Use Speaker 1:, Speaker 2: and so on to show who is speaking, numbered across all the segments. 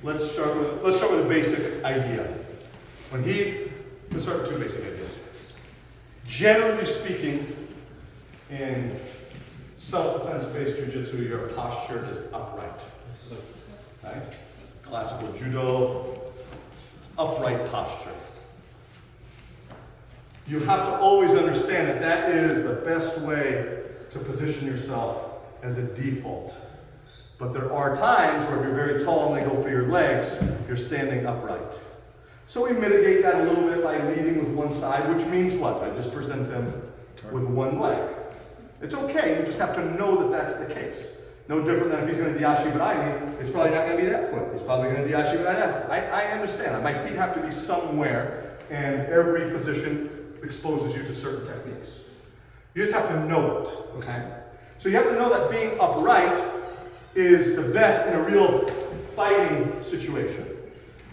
Speaker 1: let's start with a basic idea. Let's start with two basic ideas. Generally speaking, in self-defense based jiu-jitsu, your posture is upright. Right? Classical judo, it's upright posture. You have to always understand that that is the best way to position yourself as a default. But there are times where if you're very tall and they go for your legs, you're standing upright. So we mitigate that a little bit by leading with one side, which means what? I just present him with one leg. It's okay, you just have to know that that's the case. No different than if he's going to diashi me, it's probably not going to be that foot. He's probably going to diashi that. I understand. My feet have to be somewhere, and every position exposes you to certain techniques. You just have to know it, okay? So you have to know that being upright is the best in a real fighting situation.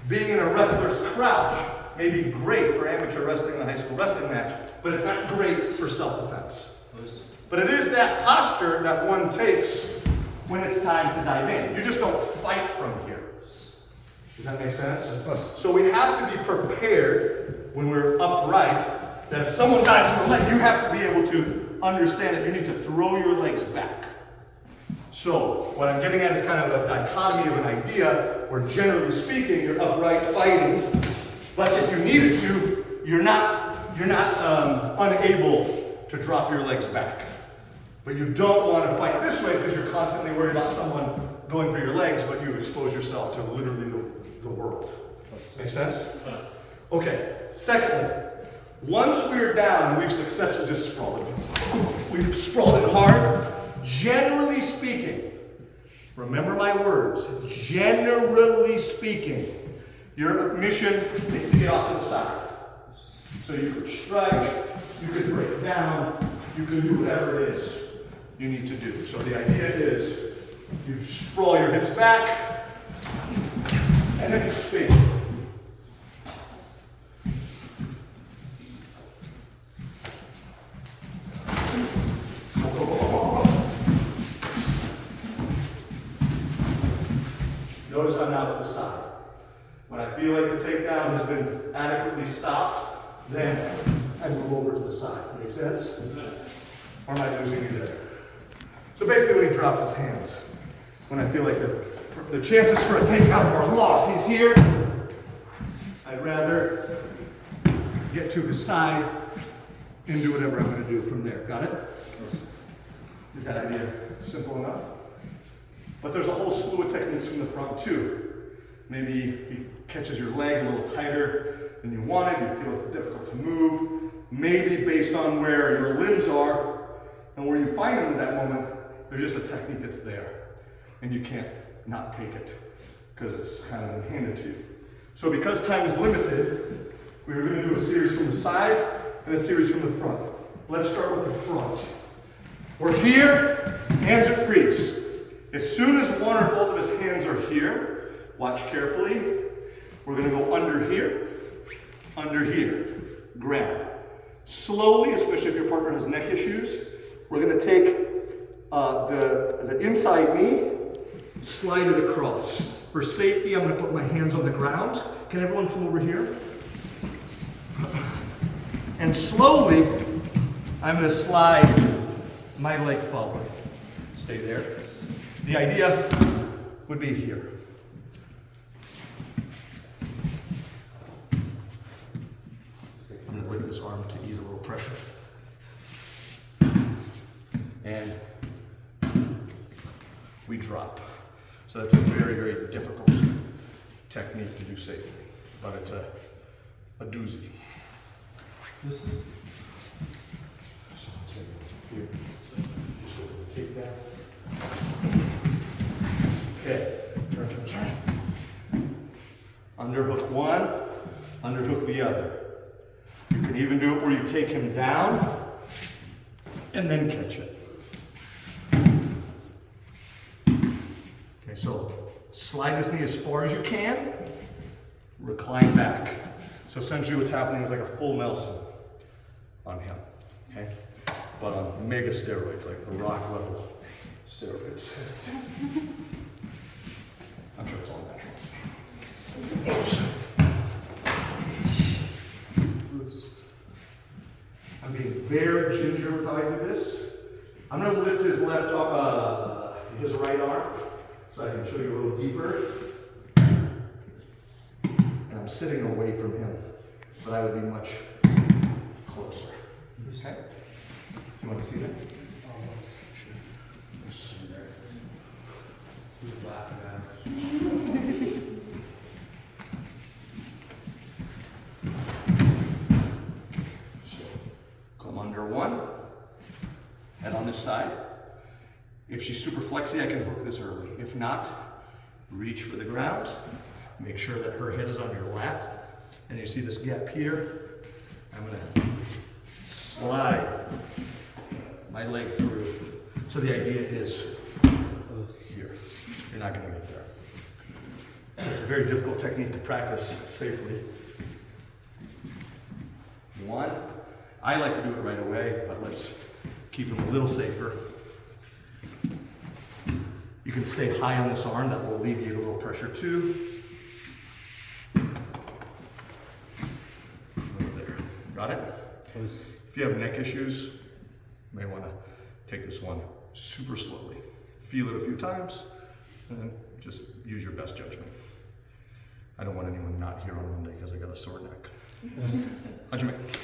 Speaker 1: Being in a wrestler's crouch may be great for amateur wrestling in a high school wrestling match, but it's not great for self-defense. But it is that posture that one takes when it's time to dive in. You just don't fight from here. Does that make sense? So we have to be prepared when we're upright that if someone dives from the leg, you have to be able to understand that you need to throw your legs back. So what I'm getting at is kind of a dichotomy of an idea where generally speaking, you're upright fighting, but if you needed to, you're not unable to drop your legs back. But you don't want to fight this way because you're constantly worried about someone going for your legs, but you expose yourself to literally the world. Make sense? Okay, secondly, once we're down and we've successfully just sprawled it, we've sprawled it hard, generally speaking, remember my words, generally speaking, your mission is to get off to the side. So you could strike, you could break down, you can do whatever it is you need to do. So the idea is you sprawl your hips back, and then you spin. Notice I'm now to the side. When I feel like the takedown has been adequately stopped, then I move over to the side. Make sense? Or am I losing you there? So basically when he drops his hands, when I feel like the chances for a takedown are lost, he's here, I'd rather get to his side and do whatever I'm going to do from there. Got it? Is that idea simple enough? But there's a whole slew of techniques from the front too. Maybe he catches your leg a little tighter than you wanted, you feel it's difficult to move. Maybe based on where your limbs are and where you find them in that moment, there's just a technique that's there. And you can't not take it because it's kind of handed to you. So because time is limited, we're going to do a series from the side and a series from the front. Let's start with the front. We're here, hands are freeze. As soon as one or both of his hands are here, watch carefully, we're going to go under here, grab. Slowly, especially if your partner has neck issues, we're going to take the inside knee, slide it across. For safety, I'm going to put my hands on the ground. Can everyone come over here? And slowly, I'm going to slide my leg forward. Stay there. The idea would be here. I'm going to lift this arm to ease a little pressure. And we drop. So that's a very, very difficult technique to do safely, but it's a doozy. This. So let's here. Just go for the takedown. Okay, turn. Underhook one, underhook the other. You can even do it where you take him down and then catch it. Okay, so slide this knee as far as you can, recline back. So essentially what's happening is like a full Nelson on him, okay? But on mega steroids, like the rock level steroids. I'm sure it's all natural. I'm being very ginger with how I do this. I'm going to lift his his right arm so I can show you a little deeper. And I'm sitting away from him, but I would be much closer. Okay? You want to see that?
Speaker 2: He's laughing at us.
Speaker 1: Come under one. Head on this side. If she's super flexy, I can hook this early. If not, reach for the ground. Make sure that her head is on your lat. And you see this gap here. I'm going to slide my leg through. So the idea is here. You're not going to get there. So it's a very difficult technique to practice safely. One. I like to do it right away, but let's keep it a little safer. You can stay high on this arm. That will alleviate a little pressure too. There. Got it? If you have neck issues, you may want to take this one super slowly. Feel it a few times, and then just use your best judgment. I don't want anyone not here on Monday because I got a sore neck. How'd you make?